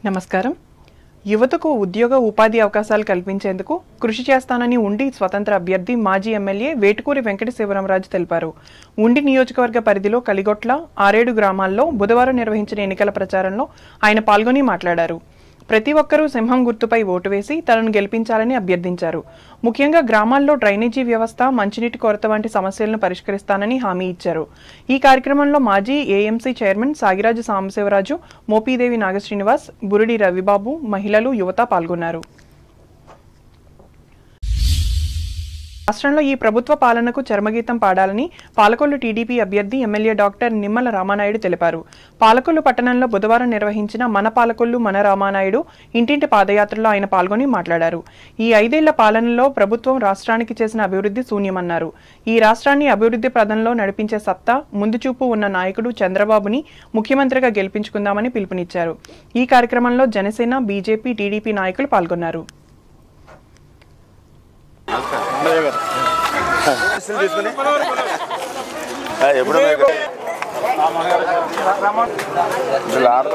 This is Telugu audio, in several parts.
నమస్కారం. యువతకు ఉద్యోగ ఉపాధి అవకాశాలు కల్పించేందుకు కృషి చేస్తానని ఉండి స్వతంత్ర అభ్యర్థి మాజీ ఎమ్మెల్యే వేటుకూరి వెంకట శివరామరాజు తెలిపారు. ఉండి నియోజకవర్గ పరిధిలో కలిగొట్ల, ఆరేడు గ్రామాల్లో బుధవారం నిర్వహించిన ఎన్నికల ప్రచారంలో ఆయన పాల్గొని మాట్లాడారు. ప్రతి ఒక్కరూ సింహం గుర్తుపై ఓటు వేసి తనను గెలిపించాలని అభ్యర్థించారు. ముఖ్యంగా గ్రామాల్లో డ్రైనేజీ వ్యవస్థ, మంచినీటి కొరత వంటి సమస్యలను పరిష్కరిస్తానని హామీ ఇచ్చారు. ఈ కార్యక్రమంలో మాజీ ఏఎంసీ చైర్మన్ సాగిరాజు సాంబశివరాజు, మోపిదేవి నాగశ్రీనివాస్, బురుడి రవిబాబు, మహిళలు, యువత పాల్గొన్నారు. రాష్ట్రంలో ఈ ప్రభుత్వ పాలనకు చర్మగీతం పాడాలని పాలకొల్లు టీడీపీ అభ్యర్థి ఎమ్మెల్యే డాక్టర్ నిమ్మల రామానాయుడు తెలిపారు. పాలకొల్లు పట్టణంలో బుధవారం నిర్వహించిన మన పాలకొల్లు మన రామానాయుడు ఇంటింటి పాదయాత్రలో ఆయన పాల్గొని మాట్లాడారు. ఈ 5 ఏళ్ల పాలనలో ప్రభుత్వం రాష్ట్రానికి చేసిన అభివృద్ధి శూన్యమన్నారు. ఈ రాష్ట్రాన్ని అభివృద్ధి ప్రదంలో నడిపించే సత్తా, ముందుచూపు ఉన్న నాయకుడు చంద్రబాబుని ముఖ్యమంత్రిగా గెలిపించుకుందామని పిలుపునిచ్చారు. ఈ కార్యక్రమంలో జనసేన, బీజేపీ, టీడీపీ నాయకులు పాల్గొన్నారు.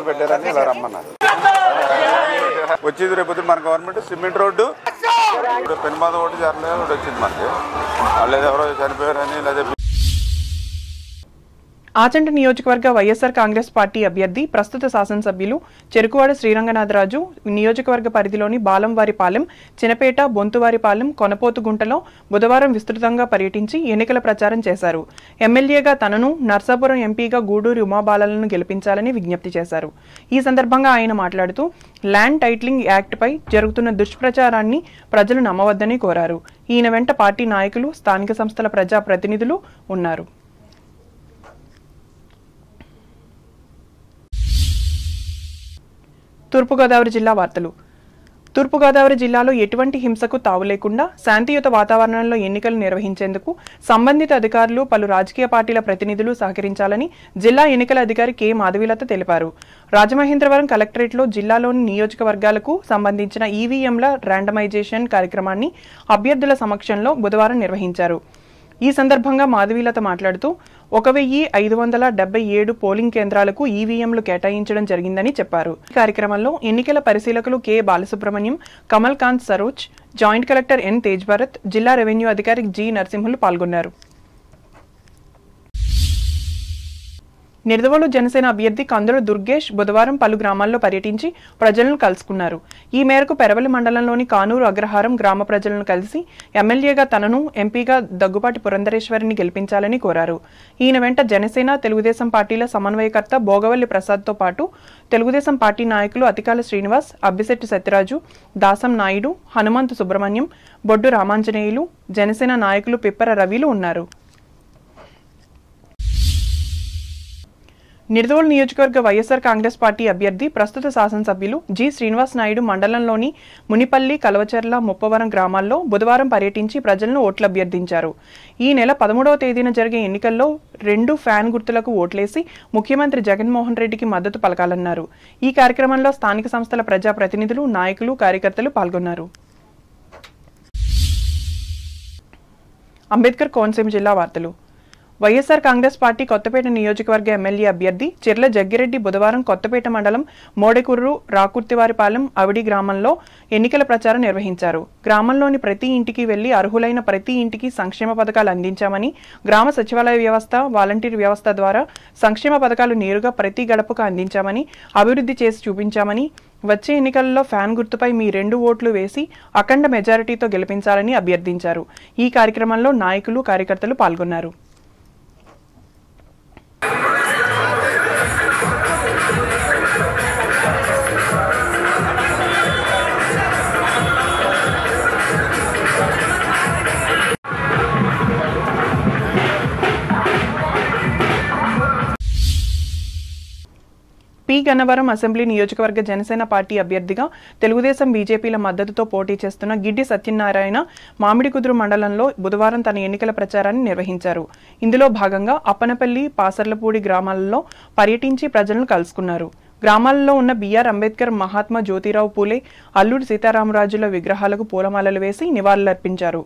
పెట్టారని ఇలా రమ్మన్నారు. వచ్చేది రేపు మన గవర్నమెంట్ సిమెంట్ రోడ్డు ఇప్పుడు పెనుమాద ఒకటి జరలేదు ఒకటి వచ్చింది మనకి. వాళ్ళు ఎవరో చనిపోయారని లేదా ఆచంట నియోజకవర్గ వైఎస్ఆర్ కాంగ్రెస్ పార్టీ అభ్యర్థి ప్రస్తుత శాసనసభ్యులు చెరుకువాడ శ్రీరంగనాథరాజు నియోజకవర్గ పరిధిలోని బాలంవారిపాలెం, చినపేట, బొంతువారిపాలెం, కొనపోతుగుంటలో బుధవారం విస్తృతంగా పర్యటించి ఎన్నికల ప్రచారం చేశారు. ఎమ్మెల్యేగా తనను, నర్సాపురం ఎంపీగా గూడూరి ఉమాబాలలను గెలిపించాలని విజ్ఞప్తి చేశారు. ఈ సందర్భంగా ఆయన మాట్లాడుతూ ల్యాండ్ టైటిలింగ్ యాక్ట్పై జరుగుతున్న దుష్ప్రచారాన్ని ప్రజలు నమ్మవద్దని కోరారు. ఈయన వెంట పార్టీ నాయకులు, స్థానిక సంస్థల ప్రజా ప్రతినిధులు ఉన్నారు. తూర్పుగోదావరి జిల్లా వార్తలు. తూర్పుగోదావరి జిల్లాలో ఎటువంటి హింసకు తావు లేకుండా శాంతియుత వాతావరణంలో ఎన్నికలు నిర్వహించేందుకు సంబంధిత అధికారులు, పలు రాజకీయ పార్టీల ప్రతినిధులు సహకరించాలని జిల్లా ఎన్నికల అధికారి కె మాధవీలత తెలిపారు. రాజమహేంద్రవరం కలెక్టరేట్లో జిల్లాలోని నియోజకవర్గాలకు సంబంధించిన ఈవీఎంల ర్యాండమైజేషన్ కార్యక్రమాన్ని అభ్యర్థుల సమక్షంలో బుధవారం నిర్వహించారు. ఈ సందర్భంగా మాధవీలత మాట్లాడుతూ 1577 పోలింగ్ కేంద్రాలకు ఈవీఎంలు కేటాయించడం జరిగిందని చెప్పారు. ఈ కార్యక్రమంలో ఎన్నికల పరిశీలకులు K Balasubrahmanyam, Kamal Kant Saroj, joint collector N Tej Bharat, జిల్లా రెవెన్యూ అధికారి జి నరసింహులు పాల్గొన్నారు. నిడదవోలు జనసేన అభ్యర్థి కందుల దుర్గేష్ బుధవారం పలు గ్రామాల్లో పర్యటించి ప్రజలను కలుసుకున్నారు. ఈ మేరకు పెరవలి మండలంలోని కానూరు అగ్రహారం గ్రామ ప్రజలను కలిసి ఎమ్మెల్యేగా తనను, ఎంపీగా దగ్గుపాటి పురంధరేశ్వరిని గెలిపించాలని కోరారు. ఈయన వెంట జనసేన, తెలుగుదేశం పార్టీల సమన్వయకర్త భోగవల్లి ప్రసాద్తో పాటు తెలుగుదేశం పార్టీ నాయకులు అతికాల శ్రీనివాస్, అబ్బిశెట్టి సత్యరాజు, దాసం నాయుడు, హనుమంతు సుబ్రహ్మణ్యం, బొడ్డు రామాంజనేయులు, జనసేన నాయకులు పిప్పర రవిలు ఉన్నారు. నిడదవోలు నియోజకవర్గ వైఎస్ఆర్ కాంగ్రెస్ పార్టీ అభ్యర్థి ప్రస్తుత శాసనసభ్యులు జి శ్రీనివాస్ నాయుడు మండలంలోని మునిపల్లి, కలవచెర్ల, ముప్పవరం గ్రామాల్లో బుధవారం పర్యటించి ప్రజలను ఓట్లు అభ్యర్థించారు. ఈ నెల 13వ తేదీన జరిగే ఎన్నికల్లో 2 ఫ్యాన్ గుర్తులకు ఓట్లేసి ముఖ్యమంత్రి జగన్మోహన్ రెడ్డికి మద్దతు పలకాలన్నారు. ఈ కార్యక్రమంలో స్థానిక సంస్థల ప్రజా ప్రతినిధులు, నాయకులు, కార్యకర్తలు పాల్గొన్నారు. అంబేద్కర్ కోనసీమ జిల్లా వార్తలు. వైఎస్ఆర్ కాంగ్రెస్ పార్టీ కొత్తపేట నియోజకవర్గ ఎమ్మెల్యే అభ్యర్థి చిర్ల జగ్గిరెడ్డి బుధవారం కొత్తపేట మండలం మోడెకుర్రు, రాకుర్తివారిపాలెం, అవిడి గ్రామంలో ఎన్నికల ప్రచారం నిర్వహించారు. గ్రామంలోని ప్రతి ఇంటికి వెళ్లి అర్హులైన ప్రతి ఇంటికి సంక్షేమ పథకాలు అందించామని, గ్రామ సచివాలయ వ్యవస్థ, వాలంటీర్ వ్యవస్థ ద్వారా సంక్షేమ పథకాలు నేరుగా ప్రతి గడపకు అందించామని, అభివృద్ధి చేసి చూపించామని, వచ్చే ఎన్నికల్లో ఫ్యాన్ గుర్తుపై మీ 2 ఓట్లు వేసి అఖండ మెజారిటీతో గెలిపించాలని అభ్యర్థించారు. ఈ కార్యక్రమంలో నాయకులు, కార్యకర్తలు పాల్గొన్నారు. పి గన్నవరం అసెంబ్లీ నియోజకవర్గ జనసేన పార్టీ అభ్యర్థిగా తెలుగుదేశం, బీజేపీల మద్దతుతో పోటీ చేస్తున్న గిడ్డి సత్యనారాయణ మామిడికుదురు మండలంలో బుధవారం తన ఎన్నికల ప్రచారాన్ని నిర్వహించారు. ఇందులో భాగంగా అప్పనపల్లి, పాసర్లపూడి గ్రామాలలో పర్యటించి ప్రజలను కలుసుకున్నారు. గ్రామాలలో ఉన్న బిఆర్ అంబేద్కర్, మహాత్మా జ్యోతిరావు పూలే, అల్లూరి సీతారామరాజుల విగ్రహాలకు పూలమాలలు వేసి నివాళులర్పించారు.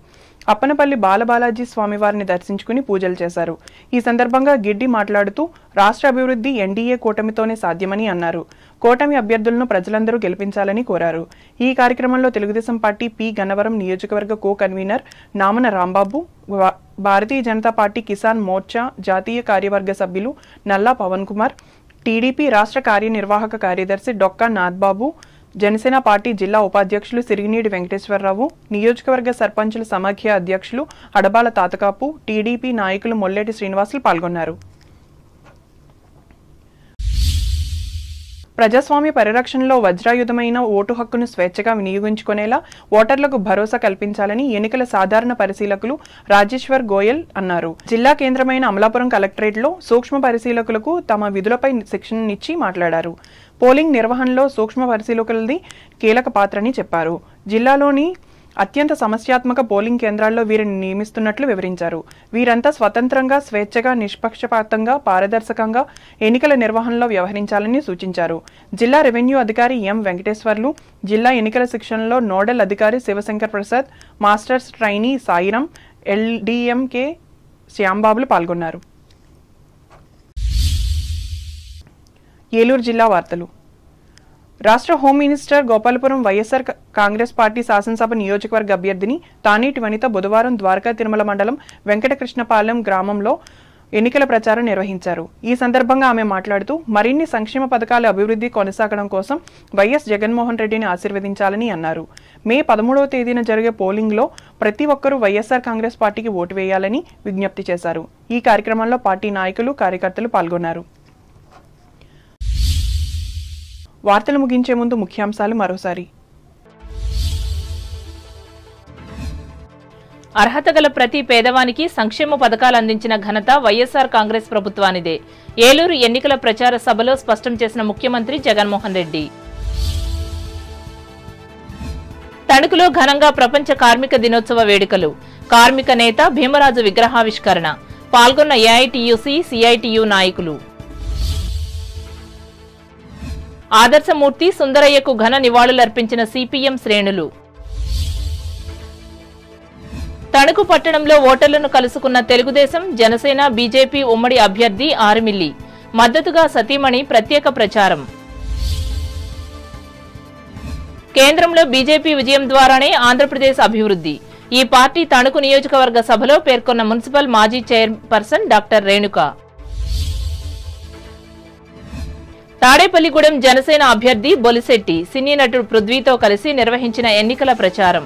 అప్పనపల్లి బాలబాలాజీ స్వామివారిని దర్శించుకుని పూజలు చేశారు. ఈ సందర్భంగా గిడ్డి మాట్లాడుతూ రాష్ట్ర అభివృద్ధి ఎన్డీఏ కూటమితోనే సాధ్యమని అన్నారు. కూటమి అభ్యర్థులను ప్రజలందరూ గెలిపించాలని కోరారు. ఈ కార్యక్రమంలో తెలుగుదేశం పార్టీ పి గన్నవరం నియోజకవర్గ కో కన్వీనర్ నామన రాంబాబు, భారతీయ జనతా పార్టీ కిసాన్ మోర్చా జాతీయ కార్యవర్గ సభ్యులు నల్లా పవన్ కుమార్, టీడీపీ రాష్ట్ర కార్యనిర్వాహక కార్యదర్శి డొక్కా నాథ్బాబు, జనసేన పార్టీ జిల్లా ఉపాధ్యక్షులు సిరిగినీడి వెంకటేశ్వరరావు, నియోజకవర్గ సర్పంచుల సమాఖ్య అధ్యక్షులు అడబాల తాతకాపు, టీడీపీ నాయకులు మొల్లేటి శ్రీనివాసులు పాల్గొన్నారు. ప్రజాస్వామ్య పరిరక్షణలో వజ్రాయుధమైన ఓటు హక్కును స్వేచ్ఛగా వినియోగించుకునేలా ఓటర్లకు భరోసా కల్పించాలని ఎన్నికల సాధారణ పరిశీలకులు రాజేశ్వర్ గోయల్ అన్నారు. జిల్లా కేంద్రమైన అమలాపురం కలెక్టరేట్లో సూక్ష్మ పరిశీలకులకు తమ విధులపై శిక్షణనిచ్చి మాట్లాడారు. పోలింగ్ నిర్వహణలో సూక్ష్మ పరిశీలకులది కీలక పాత్రని చెప్పారు. జిల్లాలోని అత్యంత సమస్యాత్మక పోలింగ్ కేంద్రాల్లో వీరిని నియమిస్తున్నట్లు వివరించారు. వీరంతా స్వతంత్రంగా, స్వేచ్ఛగా, నిష్పక్షపాతంగా, పారదర్శకంగా ఎన్నికల నిర్వహణలో వ్యవహరించాలని సూచించారు. జిల్లా రెవెన్యూ అధికారి ఎం వెంకటేశ్వర్లు, జిల్లా ఎన్నికల శిక్షణలో నోడల్ అధికారి శివశంకర్ ప్రసాద్, మాస్టర్స్ ట్రైనీ సాయిరం, ఎల్డీఎంకే శ్యాంబాబులు పాల్గొన్నారు. ఏలూరు జిల్లా వార్తలు. రాష్ట్ర home minister Gopalapuram YSR Congress party శాసనసభ నియోజకవర్గ అభ్యర్థిని తానేటి వనిత బుధవారం ద్వారకా తిరుమల మండలం వెంకటకృష్ణపాలెం గ్రామంలో ఎన్నికల ప్రచారం నిర్వహించారు. ఈ సందర్భంగా ఆమె మాట్లాడుతూ మరిన్ని సంక్షేమ పథకాల అభివృద్ధి కొనసాగడం కోసం వైఎస్ జగన్మోహన్ రెడ్డిని ఆశీర్వదించాలని అన్నారు. మే 13వ తేదీన జరిగే పోలింగ్లో ప్రతి ఒక్కరూ వైఎస్ఆర్ కాంగ్రెస్ పార్టీకి ఓటు వేయాలని విజ్ఞప్తి చేశారు. ఈ కార్యక్రమంలో పార్టీ నాయకులు, కార్యకర్తలు పాల్గొన్నారు. వార్తలు ముగించే ముందు ముఖ్యాంశాలు మరోసారి. అర్హత గల ప్రతి పేదవానికి సంక్షేమ పథకాలు అందించిన ఘనత వైఎస్ఆర్ కాంగ్రెస్ ప్రభుత్వానిదే. ఏలూరు ఎన్నికల ప్రచార సభలో స్పష్టం చేసిన ముఖ్యమంత్రి జగన్మోహన్ రెడ్డి. తణుకులో ఘనంగా ప్రపంచ కార్మిక దినోత్సవ వేడుకలు. కార్మిక నేత భీమరాజు విగ్రహావిష్కరణ. పాల్గొన్న ఏఐటీయూసీ, సిఐటియు నాయకులు. ఆదర్శమూర్తి సుందరయ్యకు ఘన నివాళులర్పించిన సిపిఎం శ్రేణులు. తణుకు పట్టణంలో ఓటర్లను కలుసుకున్న తెలుగుదేశం, జనసేన, బీజేపీ ఉమ్మడి అభ్యర్థి ఆర్మిల్లి. మద్దతుగా సతీమణి ప్రత్యేక ప్రచారం. కేంద్రంలో బీజేపీ విజయం ద్వారానే ఆంధ్రప్రదేశ్ అభివృద్ధి. ఈ పార్టీ తణుకు నియోజకవర్గ సభలో పేర్కొన్న మున్సిపల్ మాజీ చైర్పర్సన్ డాక్టర్ రేణుక. తాడేపల్లిగూడెం జనసేన అభ్యర్థి బొలిశెట్టి సినీ నటుడు పృథ్వీతో కలిసి నిర్వహించిన ఎన్నికల ప్రచారం.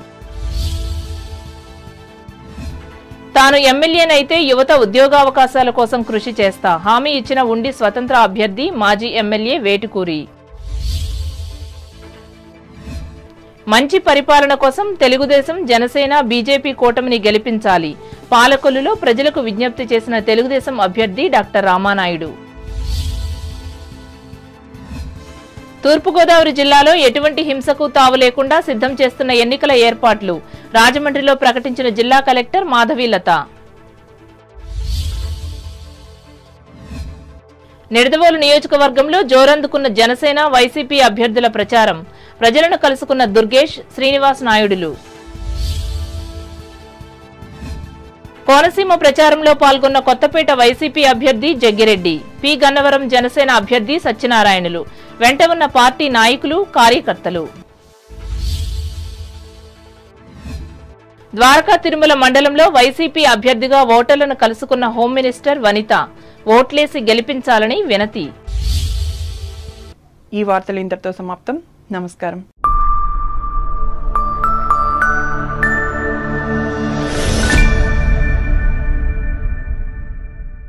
తాను ఎమ్మెల్యేనైతే యువత ఉద్యోగావకాశాల కోసం కృషి చేస్తా హామీ ఇచ్చిన ఉండి స్వతంత్ర అభ్యర్థి మాజీ ఎమ్మెల్యే వేటుకూరి. మంచి పరిపాలన కోసం తెలుగుదేశం, జనసేన, బీజేపీ కూటమిని గెలిపించాలి. పాలకొల్లులో ప్రజలకు విజ్ఞప్తి చేసిన తెలుగుదేశం అభ్యర్థి డాక్టర్ రామానాయుడు. తూర్పుగోదావరి జిల్లాలో ఎటువంటి హింసకు తావు లేకుండా సిద్ధం చేస్తున్న ఎన్నికల ఏర్పాట్లు. రాజమండ్రిలో ప్రకటించిన జిల్లా కలెక్టర్ మాధవీలత. నిడదవోలు నియోజకవర్గంలో జోరందుకున్న జనసేన, వైసీపీ అభ్యర్థుల ప్రచారం. ప్రజలను కలుసుకున్న దుర్గేష్, శ్రీనివాస్ నాయుడులు. కోనసీమ ప్రచారంలో పాల్గొన్న కొత్తపేట వైసీపీ అభ్యర్థి జగ్గిరెడ్డి, పి గన్నవరం జనసేన అభ్యర్థి సత్యనారాయణలు, వెంట ఉన్న పార్టీ నాయకులు, కార్యకర్తలు. ద్వారకా తిరుమల మండలంలో వైసీపీ అభ్యర్థిగా ఓటర్లను కలుసుకున్న హోం మినిస్టర్ వనిత. ఓట్లేసి గెలిపించాలని వినతి. ఈ వార్తలు ఇంతటితో సమాప్తం. నమస్కారం.